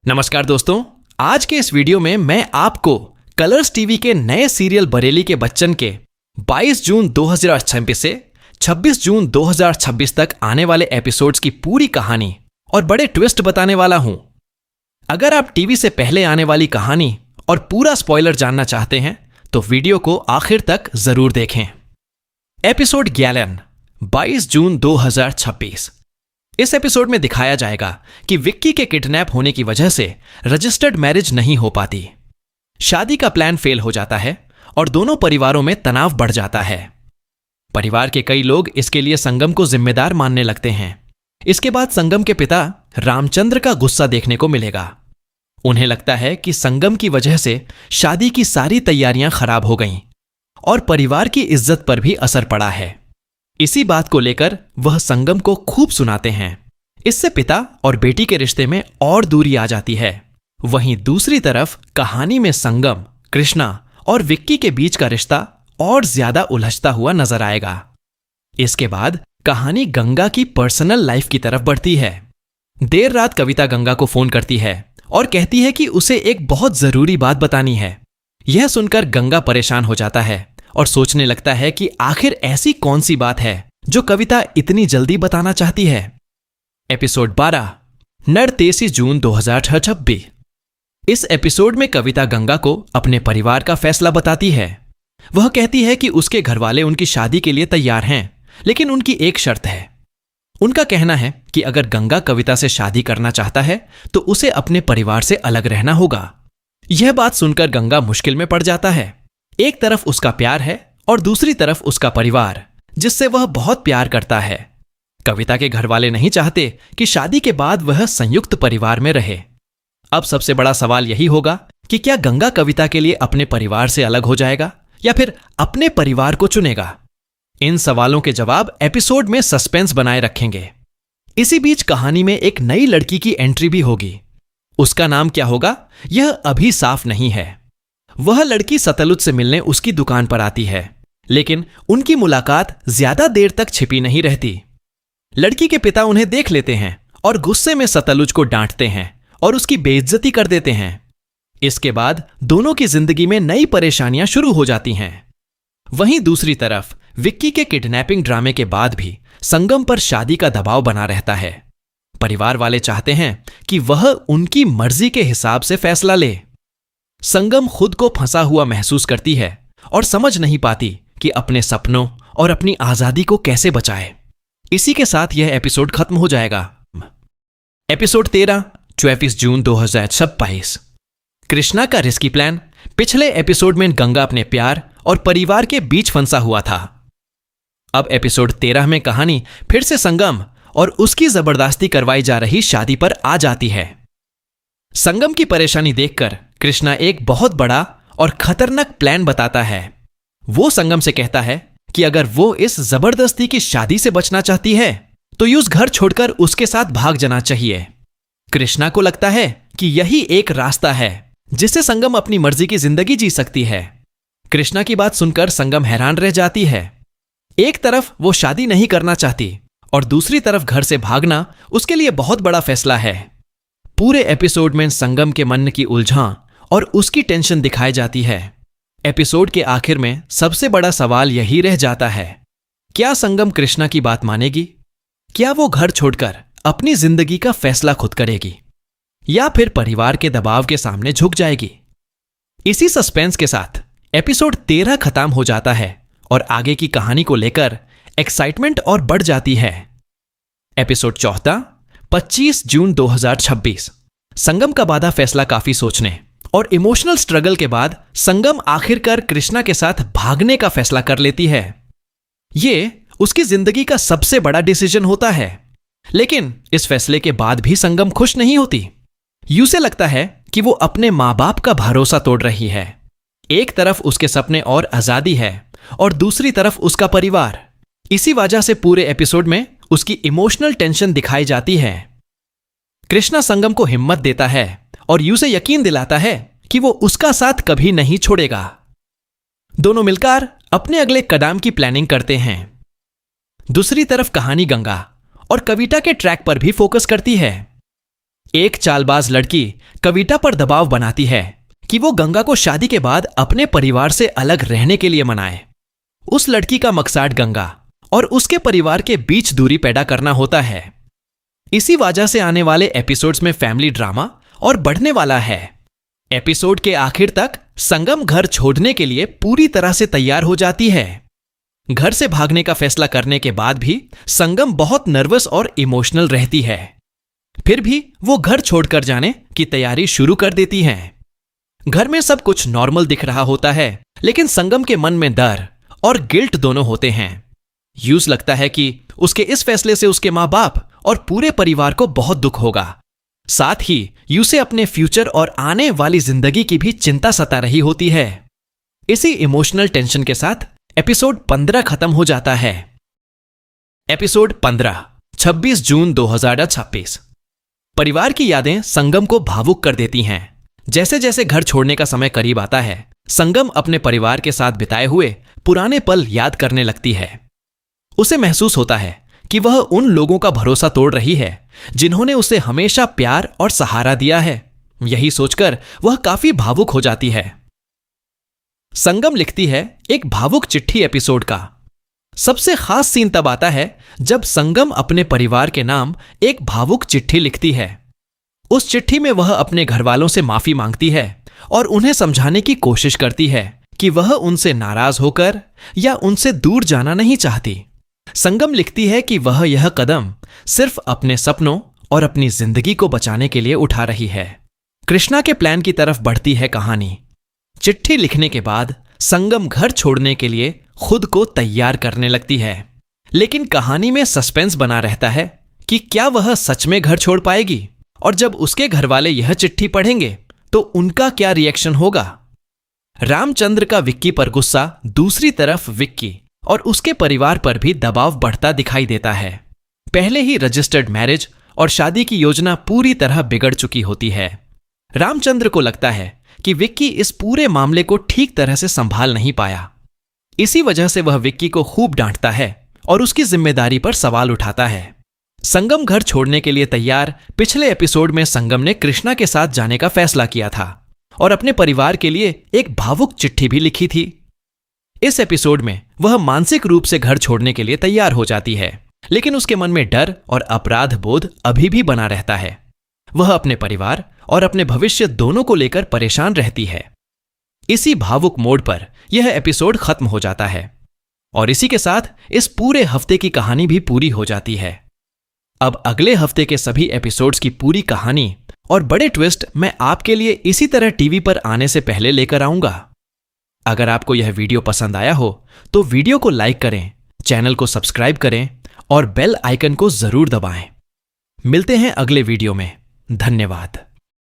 नमस्कार दोस्तों, आज के इस वीडियो में मैं आपको कलर्स टीवी के नए सीरियल बरेली के बच्चन के 22 जून 2026 से 26 जून 2026 तक आने वाले एपिसोड्स की पूरी कहानी और बड़े ट्विस्ट बताने वाला हूं। अगर आप टीवी से पहले आने वाली कहानी और पूरा स्पॉइलर जानना चाहते हैं तो वीडियो को आखिर तक जरूर देखें। एपिसोड 11 22 जून 2026। इस एपिसोड में दिखाया जाएगा कि विक्की के किडनैप होने की वजह से रजिस्टर्ड मैरिज नहीं हो पाती। शादी का प्लान फेल हो जाता है और दोनों परिवारों में तनाव बढ़ जाता है। परिवार के कई लोग इसके लिए संगम को जिम्मेदार मानने लगते हैं। इसके बाद संगम के पिता रामचंद्र का गुस्सा देखने को मिलेगा। उन्हें लगता है कि संगम की वजह से शादी की सारी तैयारियां खराब हो गईं और परिवार की इज्जत पर भी असर पड़ा है। इसी बात को लेकर वह संगम को खूब सुनाते हैं। इससे पिता और बेटी के रिश्ते में और दूरी आ जाती है। वहीं दूसरी तरफ कहानी में संगम, कृष्णा और विक्की के बीच का रिश्ता और ज्यादा उलझता हुआ नजर आएगा। इसके बाद कहानी गंगा की पर्सनल लाइफ की तरफ बढ़ती है। देर रात कविता गंगा को फोन करती है और कहती है कि उसे एक बहुत जरूरी बात बतानी है। यह सुनकर गंगा परेशान हो जाता है और सोचने लगता है कि आखिर ऐसी कौन सी बात है जो कविता इतनी जल्दी बताना चाहती है। एपिसोड 12 29 जून 2026। इस एपिसोड में कविता गंगा को अपने परिवार का फैसला बताती है। वह कहती है कि उसके घरवाले उनकी शादी के लिए तैयार हैं, लेकिन उनकी एक शर्त है। उनका कहना है कि अगर गंगा कविता से शादी करना चाहता है तो उसे अपने परिवार से अलग रहना होगा। यह बात सुनकर गंगा मुश्किल में पड़ जाता है। एक तरफ उसका प्यार है और दूसरी तरफ उसका परिवार, जिससे वह बहुत प्यार करता है। कविता के घरवाले नहीं चाहते कि शादी के बाद वह संयुक्त परिवार में रहे। अब सबसे बड़ा सवाल यही होगा कि क्या गंगा कविता के लिए अपने परिवार से अलग हो जाएगा या फिर अपने परिवार को चुनेगा। इन सवालों के जवाब एपिसोड में सस्पेंस बनाए रखेंगे। इसी बीच कहानी में एक नई लड़की की एंट्री भी होगी। उसका नाम क्या होगा यह अभी साफ नहीं है। वह लड़की सतलुज से मिलने उसकी दुकान पर आती है, लेकिन उनकी मुलाकात ज्यादा देर तक छिपी नहीं रहती। लड़की के पिता उन्हें देख लेते हैं और गुस्से में सतलुज को डांटते हैं और उसकी बेइज्जती कर देते हैं। इसके बाद दोनों की जिंदगी में नई परेशानियां शुरू हो जाती हैं। वहीं दूसरी तरफ विक्की के किडनैपिंग ड्रामे के बाद भी संगम पर शादी का दबाव बना रहता है। परिवार वाले चाहते हैं कि वह उनकी मर्जी के हिसाब से फैसला ले। संगम खुद को फंसा हुआ महसूस करती है और समझ नहीं पाती कि अपने सपनों और अपनी आजादी को कैसे बचाए। इसी के साथ यह एपिसोड खत्म हो जाएगा। एपिसोड 13 24 जून 2026। कृष्णा का रिस्की प्लान। पिछले एपिसोड में गंगा अपने प्यार और परिवार के बीच फंसा हुआ था। अब एपिसोड 13 में कहानी फिर से संगम और उसकी जबरदस्ती करवाई जा रही शादी पर आ जाती है। संगम की परेशानी देखकर कृष्णा एक बहुत बड़ा और खतरनाक प्लान बताता है। वो संगम से कहता है कि अगर वो इस जबरदस्ती की शादी से बचना चाहती है तो उस घर छोड़कर उसके साथ भाग जाना चाहिए। कृष्णा को लगता है कि यही एक रास्ता है जिससे संगम अपनी मर्जी की जिंदगी जी सकती है। कृष्णा की बात सुनकर संगम हैरान रह जाती है। एक तरफ वो शादी नहीं करना चाहती और दूसरी तरफ घर से भागना उसके लिए बहुत बड़ा फैसला है। पूरे एपिसोड में संगम के मन की उलझन और उसकी टेंशन दिखाई जाती है। एपिसोड के आखिर में सबसे बड़ा सवाल यही रह जाता है, क्या संगम कृष्णा की बात मानेगी? क्या वो घर छोड़कर अपनी जिंदगी का फैसला खुद करेगी या फिर परिवार के दबाव के सामने झुक जाएगी? इसी सस्पेंस के साथ एपिसोड 13 खत्म हो जाता है और आगे की कहानी को लेकर एक्साइटमेंट और बढ़ जाती है। एपिसोड 14 25 जून 2026। संगम का बाधा फैसला काफी सोचने और इमोशनल स्ट्रगल के बाद संगम आखिरकार कृष्णा के साथ भागने का फैसला कर लेती है। यह उसकी जिंदगी का सबसे बड़ा डिसीजन होता है, लेकिन इस फैसले के बाद भी संगम खुश नहीं होती। उसे लगता है कि वो अपने मां बाप का भरोसा तोड़ रही है। एक तरफ उसके सपने और आजादी है और दूसरी तरफ उसका परिवार। इसी वजह से पूरे एपिसोड में उसकी इमोशनल टेंशन दिखाई जाती है। कृष्णा संगम को हिम्मत देता है और उसे यकीन दिलाता है कि वो उसका साथ कभी नहीं छोड़ेगा। दोनों मिलकर अपने अगले कदम की प्लानिंग करते हैं। दूसरी तरफ कहानी गंगा और कविता के ट्रैक पर भी फोकस करती है। एक चालबाज लड़की कविता पर दबाव बनाती है कि वो गंगा को शादी के बाद अपने परिवार से अलग रहने के लिए मनाए। उस लड़की का मकसद गंगा और उसके परिवार के बीच दूरी पैदा करना होता है। इसी वजह से आने वाले एपिसोड्स में फैमिली ड्रामा और बढ़ने वाला है। एपिसोड के आखिर तक संगम घर छोड़ने के लिए पूरी तरह से तैयार हो जाती है। घर से भागने का फैसला करने के बाद भी संगम बहुत नर्वस और इमोशनल रहती है। फिर भी वो घर छोड़कर जाने की तैयारी शुरू कर देती है। घर में सब कुछ नॉर्मल दिख रहा होता है, लेकिन संगम के मन में डर और गिल्ट दोनों होते हैं। यूज लगता है कि उसके इस फैसले से उसके माँ बाप और पूरे परिवार को बहुत दुख होगा। साथ ही यूसे अपने फ्यूचर और आने वाली जिंदगी की भी चिंता सता रही होती है। इसी इमोशनल टेंशन के साथ एपिसोड 15 खत्म हो जाता है। एपिसोड 15, 26 जून 2026। परिवार की यादें संगम को भावुक कर देती हैं। जैसे जैसे घर छोड़ने का समय करीब आता है, संगम अपने परिवार के साथ बिताए हुए पुराने पल याद करने लगती है। उसे महसूस होता है कि वह उन लोगों का भरोसा तोड़ रही है जिन्होंने उसे हमेशा प्यार और सहारा दिया है। यही सोचकर वह काफी भावुक हो जाती है। संगम लिखती है एक भावुक चिट्ठी एपिसोड का। सबसे खास सीन तब आता है जब संगम अपने परिवार के नाम एक भावुक चिट्ठी लिखती है। उस चिट्ठी में वह अपने घरवालों से माफी मांगती है और उन्हें समझाने की कोशिश करती है कि वह उनसे नाराज होकर या उनसे दूर जाना नहीं चाहती। संगम लिखती है कि वह यह कदम सिर्फ अपने सपनों और अपनी जिंदगी को बचाने के लिए उठा रही है। कृष्णा के प्लान की तरफ बढ़ती है कहानी। चिट्ठी लिखने के बाद संगम घर छोड़ने के लिए खुद को तैयार करने लगती है, लेकिन कहानी में सस्पेंस बना रहता है कि क्या वह सच में घर छोड़ पाएगी, और जब उसके घर वाले यह चिट्ठी पढ़ेंगे तो उनका क्या रिएक्शन होगा। रामचंद्र का विक्की पर गुस्सा दूसरी तरफ विक्की और उसके परिवार पर भी दबाव बढ़ता दिखाई देता है। पहले ही रजिस्टर्ड मैरिज और शादी की योजना पूरी तरह बिगड़ चुकी होती है। रामचंद्र को लगता है कि विक्की इस पूरे मामले को ठीक तरह से संभाल नहीं पाया। इसी वजह से वह विक्की को खूब डांटता है और उसकी जिम्मेदारी पर सवाल उठाता है। संगम घर छोड़ने के लिए तैयार पिछले एपिसोड में संगम ने कृष्णा के साथ जाने का फैसला किया था और अपने परिवार के लिए एक भावुक चिट्ठी भी लिखी थी। इस एपिसोड में वह मानसिक रूप से घर छोड़ने के लिए तैयार हो जाती है, लेकिन उसके मन में डर और अपराध बोध अभी भी बना रहता है। वह अपने परिवार और अपने भविष्य दोनों को लेकर परेशान रहती है। इसी भावुक मोड पर यह एपिसोड खत्म हो जाता है और इसी के साथ इस पूरे हफ्ते की कहानी भी पूरी हो जाती है। अब अगले हफ्ते के सभी एपिसोड्स की पूरी कहानी और बड़े ट्विस्ट मैं आपके लिए इसी तरह टीवी पर आने से पहले लेकर आऊंगा। अगर आपको यह वीडियो पसंद आया हो तो वीडियो को लाइक करें, चैनल को सब्सक्राइब करें और बेल आइकन को जरूर दबाएं। मिलते हैं अगले वीडियो में। धन्यवाद।